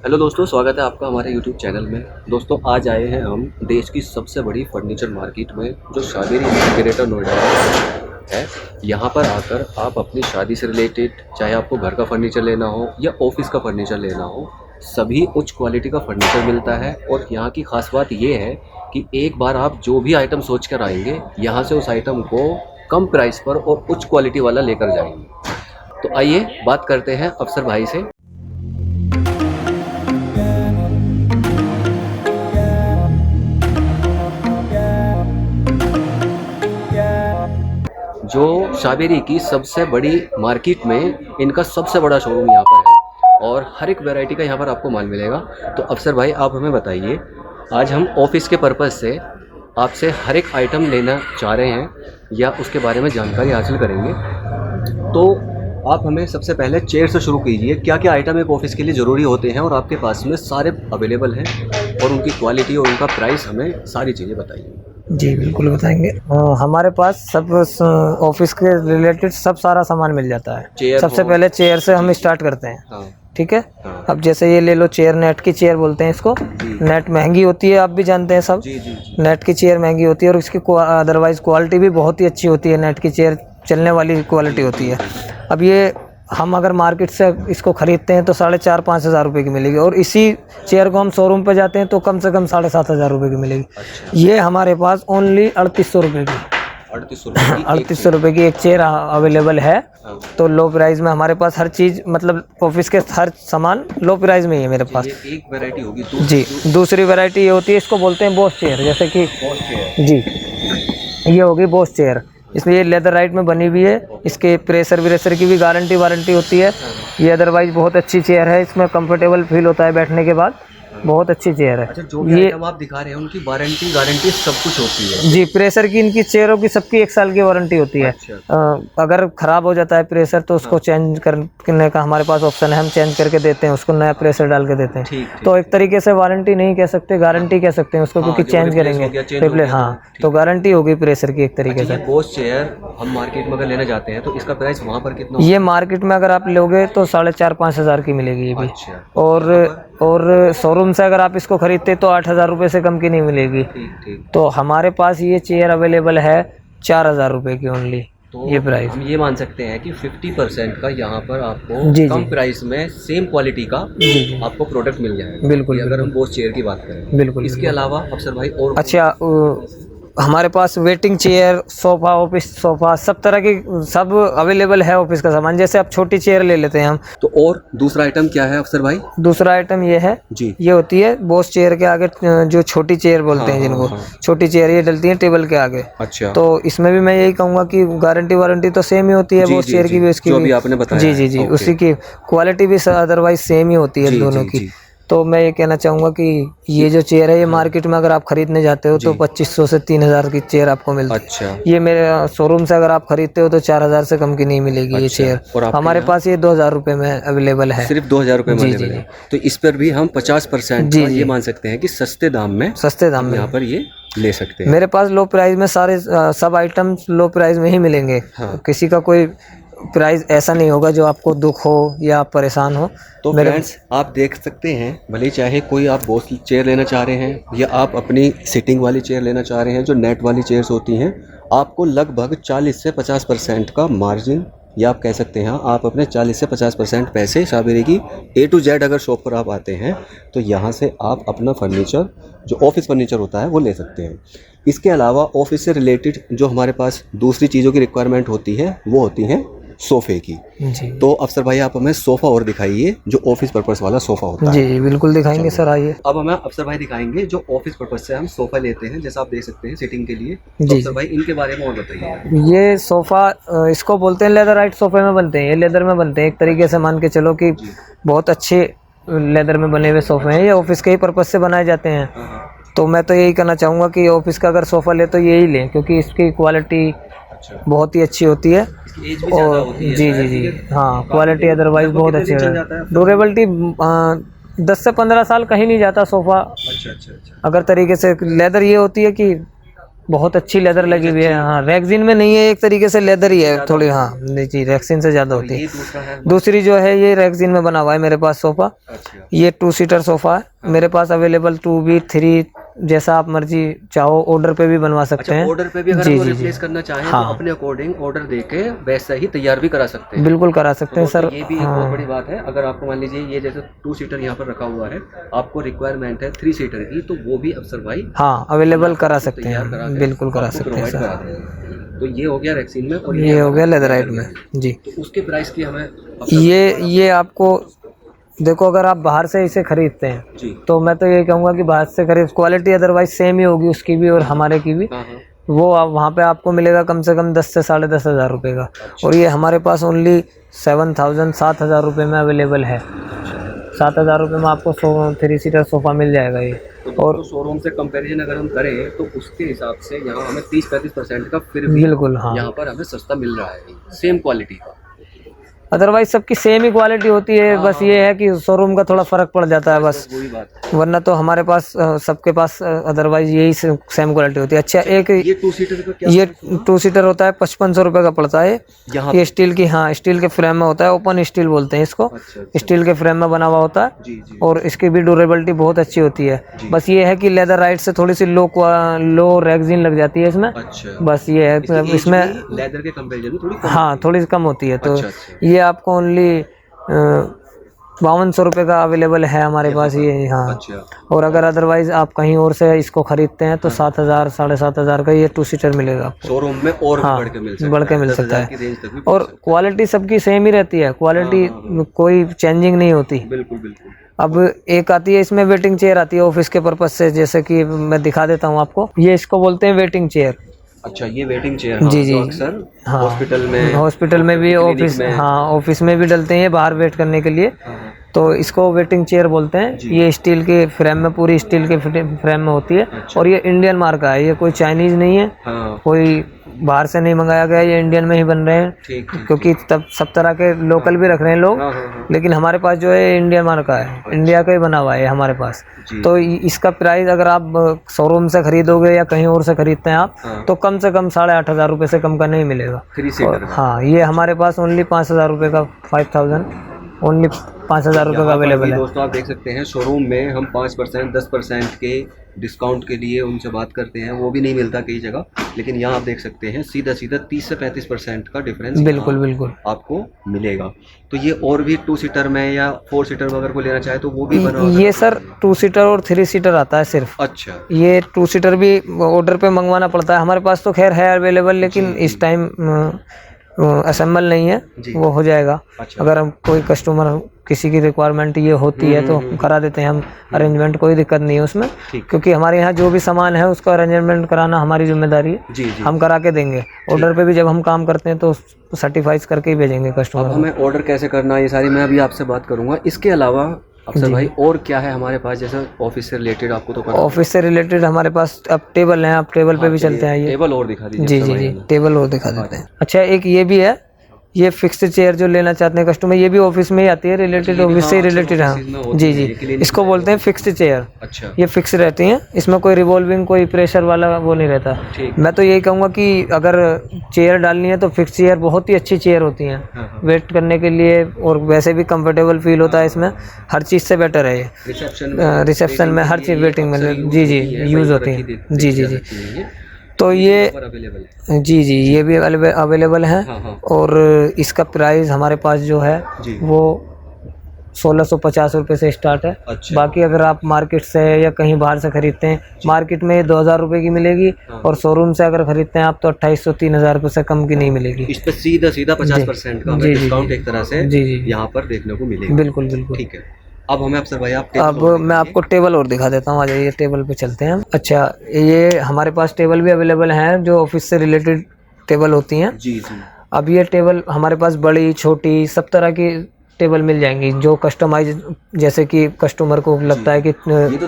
Hello दोस्तों, स्वागत है आपका हमारे यूट्यूब चैनल में। दोस्तों, आज आए हैं हम देश की सबसे बड़ी फर्नीचर मार्केट में, जो शावेरी ग्रेटर नोएडा है। यहाँ पर आकर आप अपनी शादी से रिलेटेड, चाहे आपको घर का फर्नीचर लेना हो या ऑफिस का फर्नीचर लेना हो, सभी उच्च क्वालिटी का फर्नीचर मिलता है। और यहाँ की खास बात ये है कि एक बार आप जो भी आइटम सोच कर आएंगे, यहाँ से उस आइटम को कम प्राइस पर और उच्च क्वालिटी वाला लेकर जाएंगे। तो आइए बात करते हैं अफसर भाई से। जो शावेरी की सबसे बड़ी मार्केट में इनका सबसे बड़ा शोरूम यहाँ पर है और हर एक वैरायटी का यहाँ पर आपको माल मिलेगा। तो अफसर भाई, आप हमें बताइए, आज हम ऑफिस के पर्पज़ से आपसे हर एक आइटम लेना चाह रहे हैं या उसके बारे में जानकारी हासिल करेंगे। तो आप हमें सबसे पहले चेयर से शुरू कीजिए। क्या क्या आइटम एक ऑफिस के लिए ज़रूरी होते हैं और आपके पास में सारे अवेलेबल हैं, और उनकी क्वालिटी और उनका प्राइस, हमें सारी चीज़ें बताइए। जी बिल्कुल बताएंगे। हमारे पास सब ऑफिस के रिलेटेड सब सारा सामान मिल जाता है। सबसे पहले चेयर से हम स्टार्ट करते हैं। हाँ। ठीक है। हाँ। अब जैसे ये ले लो, चेयर नेट की चेयर बोलते हैं इसको। नेट महंगी होती है, आप भी जानते हैं सब। जी। नेट की चेयर महंगी होती है और इसकी अदरवाइज क्वालिटी भी बहुत ही अच्छी होती है। नेट की चेयर चलने वाली क्वालिटी होती है। अब ये हम अगर मार्केट से इसको ख़रीदते हैं तो 4,500-5 हज़ार रुपये की मिलेगी, और इसी चेयर को हम शोरूम पे जाते हैं तो कम से कम 7,500 रुपये की मिलेगी। अच्छा। ये हमारे पास ओनली 3,800 रुपये की 3,800 रुपये की एक चेयर अवेलेबल है। हाँ। तो लो प्राइस में हमारे पास हर चीज़, मतलब ऑफिस के हर सामान लो प्राइस में ही है मेरे पास। ये एक वैरायटी होगी। जी, दूसरी वैरायटी ये होती है, इसको बोलते हैं बॉस चेयर। जैसे कि जी, ये होगी बॉस चेयर। इसमें ये लेदर राइट में बनी हुई है। इसके प्रेशर व्रेशर की भी वारंटी होती है। ये अदरवाइज बहुत अच्छी चेयर है, इसमें कंफर्टेबल फील होता है बैठने के बाद। बहुत अच्छी चेयर है। अच्छा, जो भी आइटम आप दिखा रहे हैं उनकी वारंटी गारंटी सब कुछ होती है? जी, प्रेशर की, इनकी चेयरों की सबकी 1 साल की वारंटी होती है। अच्छा। अगर ख़राब हो जाता है प्रेशर तो उसको चेंज करने का हमारे पास ऑप्शन है। हम चेंज करके देते हैं, उसको नया प्रेशर डाल के देते हैं। ठीक। तो एक तरीके से वारंटी नहीं कह सकते, गारंटी कह सकते हैं उसको। क्योंकि चेंज करेंगे, रिप्लेस। हाँ, तो गारंटी होगी प्रेशर की एक तरीके से। बॉस चेयर हम मार्केट में अगर लेने जाते हैं तो इसका प्राइस वहाँ पर कितना? ये मार्केट में अगर आप लोगे तो 4,500-5 हज़ार की मिलेगी ये भी। अच्छा। और शोरूम से अगर आप इसको खरीदते तो 8,000 रुपये से कम की नहीं मिलेगी। ठीक। तो हमारे पास ये चेयर अवेलेबल है 4,000 रुपये की ओनली। तो ये प्राइस हम ये मान सकते हैं कि 50% का यहाँ पर आपको जी कम प्राइस में सेम क्वालिटी का जी आपको प्रोडक्ट मिल जाएगा। बिल्कुल, अगर हम बॉस चेयर की बात करें। बिल्कुल। इसके अलावा अफसर भाई और अच्छा, हमारे पास waiting chair, sofa, office sofa, सब तरह की सब अवेलेबल है ऑफिस का सामान। जैसे आप छोटी चेयर ले लेते हैं हम। तो और दूसरा आइटम क्या है अफसर भाई? दूसरा आइटम ये है जी। ये होती है बॉस चेयर के आगे, जो छोटी चेयर बोलते हैं जिनको, छोटी चेयर ये डलती है टेबल के आगे। अच्छा। तो इसमें भी मैं यही कहूँगा कि गारंटी वारंटी तो सेम ही होती है बॉस चेयर की भी, उसकी भी आपने बताया। जी, उसी की क्वालिटी भी अदरवाइज सेम ही होती है दोनों की। तो मैं ये कहना चाहूँगा कि ये जो चेयर है, ये मार्केट में अगर आप खरीदने जाते हो तो 2,500 से 3,000 की चेयर आपको मिलती है। अच्छा। ये मेरे शोरूम से अगर आप खरीदते हो तो 4,000 से कम की नहीं मिलेगी। ये चेयर और हमारे पास ये 2,000 रुपये में अवेलेबल है। सिर्फ 2,000 रुपये में अवेलेबल है। तो इस पर भी हम 50% ये मान सकते हैं कि सस्ते दाम में यहाँ पर ये ले सकते हैं। मेरे पास लो प्राइस में सारे सब आइटम लो प्राइस में ही मिलेंगे। किसी का कोई प्राइस ऐसा नहीं होगा जो आपको दुख हो या आप परेशान हो। तो फ्रेंड्स, आप देख सकते हैं, भले चाहे कोई आप बॉस चेयर लेना चाह रहे हैं या आप अपनी सिटिंग वाली चेयर लेना चाह रहे हैं, जो नेट वाली चेयर्स होती हैं, आपको लगभग 40 से 50% का मार्जिन, या आप कह सकते हैं आप अपने 40 से 50% पैसे शावेरी की A to Z अगर शॉप पर आप आते हैं तो यहाँ से आप अपना फर्नीचर, जो ऑफिस फर्नीचर होता है, वो ले सकते हैं। इसके अलावा ऑफिस से रिलेटेड जो हमारे पास दूसरी चीज़ों की रिक्वायरमेंट होती है वो होती हैं सोफ़े की। जी। तो अफसर भाई, आप हमें सोफ़ा और दिखाइए, जो ऑफिस पर्पस वाला सोफ़ा होता है। जी बिल्कुल दिखाएंगे सर, आइए। अब हमें अफसर भाई दिखाएंगे जो ऑफिस पर्पस से हम सोफ़ा लेते हैं, जैसा आप देख सकते हैं सिटिंग के लिए। तो अफसर भाई, इनके बारे में और बताइए। ये सोफ़ा, इसको बोलते हैं लेदर राइट सोफ़े में बनते हैं। ये लेदर में बनते हैं, एक तरीके से मान के चलो कि बहुत अच्छे लेदर में बने हुए सोफ़े हैं। ये ऑफिस के ही पर्पस से बनाए जाते हैं। तो मैं तो यही कहना चाहूँगा कि ऑफिस का अगर सोफ़ा ले तो यही लें, क्योंकि इसकी क्वालिटी बहुत ही अच्छी होती है। और जी, हाँ, क्वालिटी अदरवाइज बहुत अच्छी है। ड्यूरेबिलिटी 10 से 15 साल कहीं नहीं जाता सोफ़ा। अच्छा। अगर तरीके से लेदर ये होती है कि बहुत अच्छी लेदर लगी हुई है। हाँ, रेक्सिन में नहीं है, एक तरीके से लेदर ही है थोड़ी। हाँ जी, रेक्सिन से ज्यादा होती है। ये दूसरा है। दूसरी जो है ये रेक्सिन में बना हुआ है मेरे पास सोफा। अच्छा। ये 2 सीटर सोफा है मेरे पास अवेलेबल, 2 भी 3, जैसा आप मर्जी चाहो ऑर्डर पे भी बनवा सकते हैं। ऑर्डर पे भी अगर जी, वो जी, रिप्लेस जी। करना चाहें हाँ। तो अपने अकॉर्डिंग ऑर्डर देके वैसा ही तैयार भी करा सकते हैं। बिल्कुल करा सकते हैं तो सर। ये भी एक बहुत बड़ी बात है। अगर आपको मान लीजिए ये जैसे 2 सीटर यहाँ पर रखा हुआ है, आपको रिक्वायरमेंट है 3 सीटर की, तो वो भी अफसर भाई हाँ अवेलेबल करा सकते तैयार हैं, करा के बिल्कुल करा आपको सकते हैं प्रोवाइड सर। करा देंगे। तो ये हो गया रेक्सिन में और ये हो गया लेदराइट में जी। तो उसके प्राइस की हमें ये आपको देखो, अगर आप बाहर से इसे खरीदते हैं जी। तो मैं तो ये कहूँगा कि बाहर से खरीद, क्वालिटी अदरवाइज सेम ही होगी उसकी भी और हमारे की भी। हाँ, हाँ। वो आप वहाँ पे आपको मिलेगा कम से कम 10 से 10,500 रुपये का। और ये हमारे पास ओनली 7,000 रुपये में अवेलेबल है। 7,000 रुपये में आपको 3 सीटर सोफ़ा मिल जाएगा ये। और शोरूम से कंपैरिजन अगर हम करें तो उसके हिसाब से यहाँ हमें 30-35% का फिर भी बिल्कुल हाँ, यहाँ पर हमें सस्ता मिल रहा है सेम क्वालिटी का। अदरवाइज सबकी सेम ही क्वालिटी होती है। बस ये है कि शोरूम का थोड़ा फर्क पड़ जाता है बस, वही बात है। वरना तो हमारे पास सबके पास अदरवाइज यही सेम क्वालिटी होती है। अच्छा, एक ये 2 सीटर का क्या? ये 2 सीटर होता है, 5500 रुपये का पड़ता है। यहाँ ये स्टील की, हाँ स्टील के फ्रेम में होता है, ओपन स्टील बोलते हैं इसको। अच्छा। स्टील के फ्रेम में बना हुआ होता है जी जी। और इसकी भी ड्यूरेबिलिटी बहुत अच्छी होती है। बस ये है कि लेदर राइट से थोड़ी सी लो रेक्सिन लग जाती है इसमें। अच्छा। बस ये है इसमें, लेदर के कंपैरिजन में थोड़ी हाँ थोड़ी कम होती है। तो अच्छा। ये आपको ओनली 5200 रुपये का अवेलेबल है हमारे पास ये। हाँ। अच्छा। और अगर अदरवाइज आप कहीं और से इसको खरीदते हैं तो 7,000 7,500 का ये 2 सीटर मिलेगा आपको शोरूम में और हाँ, बढ़ के मिल सकता है। है। 10,000 की रेंज तक भी और क्वालिटी सबकी सेम ही रहती है, क्वालिटी कोई चेंजिंग नहीं होती। बिल्कुल बिल्कुल। अब एक आती है इसमें वेटिंग चेयर आती है ऑफिस के पर्पज से, जैसे कि मैं दिखा देता हूँ आपको। ये इसको बोलते हैं वेटिंग चेयर। अच्छा, ये वेटिंग चेयर जी जी, अक्सर हॉस्पिटल में भी ऑफिस, हाँ ऑफिस में भी डलते हैं बाहर वेट करने के लिए। तो इसको वेटिंग चेयर बोलते हैं। ये स्टील के फ्रेम में, पूरी स्टील के फ्रेम में होती है। और ये इंडियन मार्क है, ये कोई चाइनीज नहीं है, कोई बाहर से नहीं मंगाया गया, ये इंडियन में ही बन रहे हैं। क्योंकि तब सब तरह के लोकल भी रख रहे हैं लोग, लेकिन हमारे पास जो है इंडियन मार्क का है, इंडिया का ही बना हुआ है हमारे पास। तो इसका प्राइस अगर आप शोरूम से खरीदोगे या कहीं और से खरीदते हैं आप, तो कम से कम 8,500 रुपये से कम का नहीं मिलेगा। हाँ, ये हमारे पास ओनली 5,000 रुपये का, 5,000 ओनली 5,000 रुपये का अवेलेबल है। दोस्तों आप देख सकते हैं शोरूम में हम 5% 10% के डिस्काउंट के लिए उनसे बात करते हैं, वो भी नहीं मिलता कई जगह। लेकिन यहाँ आप देख सकते हैं सीधा 30 से 35% का डिफरेंस बिल्कुल बिल्कुल आपको मिलेगा। तो ये और भी 2 सीटर में या 4 सीटर में अगर कोई लेना चाहे तो वो भी बना। ये सर 2 सीटर और 3 सीटर आता है सिर्फ। अच्छा। ये 2 सीटर भी ऑर्डर पे मंगवाना पड़ता है, हमारे पास तो खैर है अवेलेबल, लेकिन इस टाइम असेंबल नहीं है, वो हो जाएगा। अच्छा। अगर हम कोई कस्टमर किसी की रिक्वायरमेंट ये होती है तो करा देते हैं हम अरेंजमेंट, कोई दिक्कत नहीं है उसमें। क्योंकि हमारे यहाँ जो भी सामान है उसका अरेंजमेंट कराना हमारी जिम्मेदारी है। जी जी। हम करा के देंगे। ऑर्डर पे भी जब हम काम करते हैं तो सर्टिफाइज करके ही भेजेंगे कस्टमर को। हमें ऑर्डर कैसे करना है ये सारी मैं अभी आपसे बात करूंगा। इसके अलावा अफसर भाई और क्या है हमारे पास, जैसे ऑफिस से रिलेटेड आपको तो पता। ऑफिस से रिलेटेड हमारे पास अब टेबल हैं, आप टेबल पे भी चलते हैं। ये टेबल और दिखा दीजिए। जी जी जी, टेबल और दिखा देते हैं। अच्छा, एक ये भी है, ये फिक्स्ड चेयर जो लेना चाहते हैं कस्टमर, ये भी ऑफिस में ही आती है, रिलेटेड ऑफिस से रिलेटेड। हाँ जी जी, इसको बोलते हैं फिक्स्ड चेयर। अच्छा। ये फिक्स रहती हैं, इसमें कोई रिवॉल्विंग, कोई प्रेशर वाला वो नहीं रहता। मैं तो यही कहूँगा कि अगर चेयर डालनी है तो फिक्स चेयर बहुत ही अच्छी चेयर होती हैं वेट करने के लिए, और वैसे भी कंफर्टेबल फील होता है इसमें, हर चीज़ से बेटर है ये। रिसेप्शन में हर चीज़ वेटिंग में जी जी यूज़ होती है। जी जी जी, तो ये जी जी ये भी अवेलेबल है। और इसका प्राइस हमारे पास जो है वो 1,650 रुपये से स्टार्ट है। अच्छा। बाकी अगर आप मार्केट से या कहीं बाहर से खरीदते हैं, मार्केट में 2,000 रुपये की मिलेगी, और शोरूम से अगर खरीदते हैं आप तो 2,500-3,000 रुपये से कम की नहीं मिलेगी। इस पे सीधा 50% का डिस्काउंट एक तरह से जी जी यहाँ पर देखने को मिलेगा। बिल्कुल बिल्कुल। ठीक है, अब हमें अफसर भाई अब मैं आपको टेबल और दिखा देता हूँ, आ जाइए टेबल पे चलते हैं। अच्छा, ये हमारे पास टेबल भी अवेलेबल हैं जो ऑफिस से रिलेटेड टेबल होती हैं। जी जी। अब ये टेबल हमारे पास बड़ी छोटी सब तरह की टेबल मिल जाएंगी, जो कस्टमाइज, जैसे कि कस्टमर को लगता है कि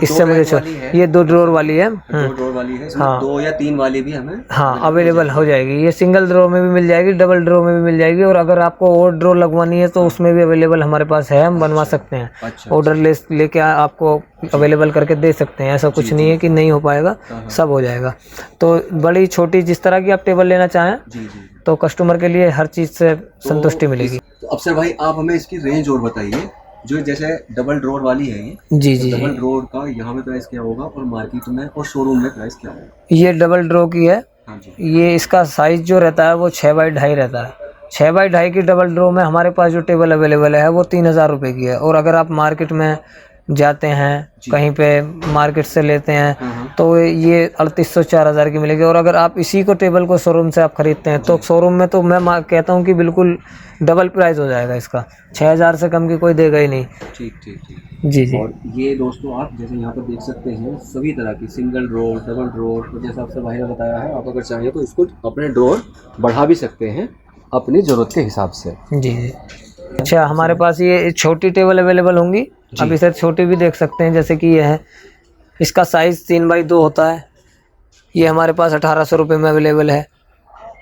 इससे मुझे ये 2 ड्रॉर वाली है। 2 ड्रॉर वाली है, इसमें 2 या 3 वाली भी हमें अवेलेबल हो जाएगी। ये सिंगल ड्रॉर में भी मिल जाएगी, डबल ड्रॉर में भी मिल जाएगी, और अगर आपको और ड्रॉर लगवानी है तो उसमें भी अवेलेबल हमारे पास है, हम बनवा सकते हैं। ऑर्डर लेके आपको अवेलेबल करके दे सकते हैं, ऐसा कुछ नहीं है कि नहीं हो पाएगा, सब हो जाएगा। तो बड़ी छोटी जिस तरह की आप टेबल लेना चाहें तो कस्टमर के लिए हर चीज़ से संतुष्टि मिलेगी। तो अफसर भाई आप हमें इसकी रेंज और बताइए, जो जैसे डबल ड्रॉर वाली है ये, जी तो जी डबल जी, ड्रॉर का यहाँ पे प्राइस क्या होगा और मार्केट में और शोरूम में प्राइस क्या होगा? ये डबल ड्रॉ की है। हाँ जी। ये इसका साइज जो रहता है वो 6x2.5 रहता है। 6x2.5 की डबल ड्रॉ में हमारे पास जो टेबल अवेलेबल है वो 3000 रुपये की है। और अगर आप मार्केट में जाते हैं, कहीं पे मार्केट से लेते हैं तो ये 3800 4000 की मिलेगी। और अगर आप इसी को टेबल को शोरूम से आप खरीदते हैं तो शोरूम में तो मैं कहता हूँ कि बिल्कुल डबल प्राइस हो जाएगा इसका, 6000 से कम की कोई देगा ही नहीं। ठीक ठीक ठीक। जी जी। और ये दोस्तों आप जैसे यहाँ पर देख सकते हैं सभी तरह की सिंगल ड्रॉर, डबल ड्रॉर, तो जैसा आपसे भाई ने बताया है, आप अगर चाहें तो इसको अपने ड्रॉर बढ़ा भी सकते हैं अपनी ज़रूरत के हिसाब से। जी जी। अच्छा, हमारे पास ये छोटी टेबल अवेलेबल होंगी, अब इसे छोटी भी देख सकते हैं, जैसे कि ये है, इसका साइज़ 3x2 होता है। ये हमारे पास 1800 रुपये में अवेलेबल है।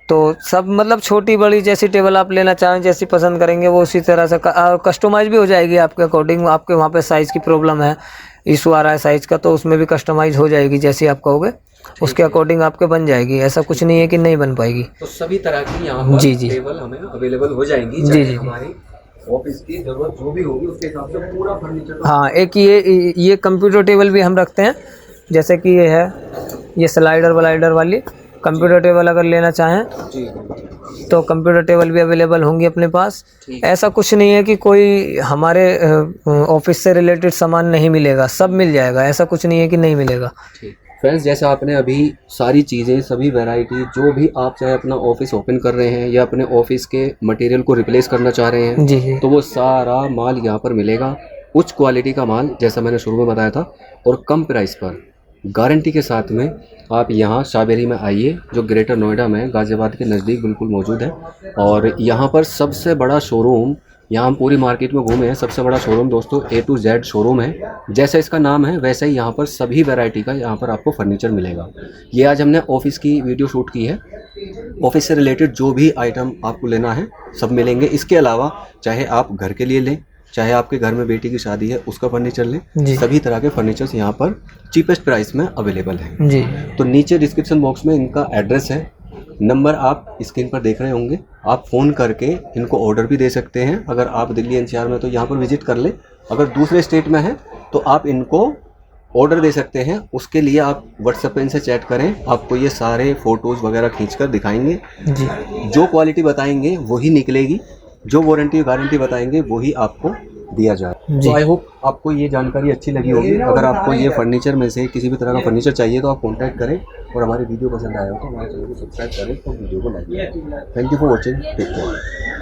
तो सब मतलब छोटी बड़ी जैसी टेबल आप लेना चाहें, जैसी पसंद करेंगे वो उसी तरह से और कस्टमाइज भी हो जाएगी आपके अकॉर्डिंग। आपके वहाँ पे साइज़ की प्रॉब्लम है, इशू आ रहा है साइज़ का, तो उसमें भी कस्टमाइज हो जाएगी, जैसी आप कहोगे उसके अकॉर्डिंग आपके बन जाएगी। ऐसा कुछ नहीं है कि नहीं बन पाएगी। तो सभी तरह की यहाँ पर जी जी टेबल हमें अवेलेबल हो जाएंगी, जी जी। हमारी ऑफिस की जरूरत जो भी होगी उसके हिसाब से पूरा फर्नीचर। हाँ, एक ये कंप्यूटर टेबल भी हम रखते हैं, जैसे कि ये है, ये स्लाइडर वलाइडर वाली कंप्यूटर टेबल अगर लेना चाहें तो कंप्यूटर टेबल भी अवेलेबल होंगी अपने पास। ऐसा कुछ नहीं है कि कोई हमारे ऑफिस से रिलेटेड सामान नहीं मिलेगा, सब मिल जाएगा, ऐसा कुछ नहीं है कि नहीं मिलेगा। फ्रेंड्स, जैसे आपने अभी सारी चीज़ें, सभी वैरायटी, जो भी आप चाहे अपना ऑफिस ओपन कर रहे हैं या अपने ऑफिस के मटेरियल को रिप्लेस करना चाह रहे हैं, जी जी। तो वो सारा माल यहाँ पर मिलेगा। उच्च क्वालिटी का माल, जैसा मैंने शुरू में बताया था, और कम प्राइस पर गारंटी के साथ में आप यहाँ शाहबेरी में आइए, जो ग्रेटर नोएडा में गाज़ियाबाद के नज़दीक बिल्कुल मौजूद है। और यहाँ पर सबसे बड़ा शोरूम, यहाँ हम पूरी मार्केट में घूमे हैं, सबसे बड़ा शोरूम दोस्तों A to Z शोरूम है। जैसा इसका नाम है वैसे ही यहाँ पर सभी वैरायटी का यहाँ पर आपको फर्नीचर मिलेगा। ये आज हमने ऑफिस की वीडियो शूट की है, ऑफिस से रिलेटेड जो भी आइटम आपको लेना है सब मिलेंगे। इसके अलावा चाहे आप घर के लिए लें, चाहे आपके घर में बेटी की शादी है उसका फर्नीचर लें, सभी तरह के फर्नीचर्स यहाँ पर चीपेस्ट प्राइस में अवेलेबल हैं जी। तो नीचे डिस्क्रिप्शन बॉक्स में इनका एड्रेस है, नंबर आप स्क्रीन पर देख रहे होंगे, आप फ़ोन करके इनको ऑर्डर भी दे सकते हैं। अगर आप दिल्ली NCR में तो यहाँ पर विजिट कर लें, अगर दूसरे स्टेट में है तो आप इनको ऑर्डर दे सकते हैं। उसके लिए आप व्हाट्सएप पे इनसे चैट करें, आपको ये सारे फ़ोटोज़ वगैरह खींचकर दिखाएंगे जी। जो क्वालिटी बताएंगे वही निकलेगी, जो वारंटी गारंटी बताएंगे वही आपको दिया जाए। तो आई होप आपको ये जानकारी अच्छी लगी होगी। अगर आपको ये फर्नीचर में से किसी भी तरह का फर्नीचर चाहिए तो आप कांटेक्ट करें, और हमारी वीडियो पसंद आया हो तो हमारे चैनल को सब्सक्राइब करें और वीडियो को लाइक करें। Thank you for watching, take care.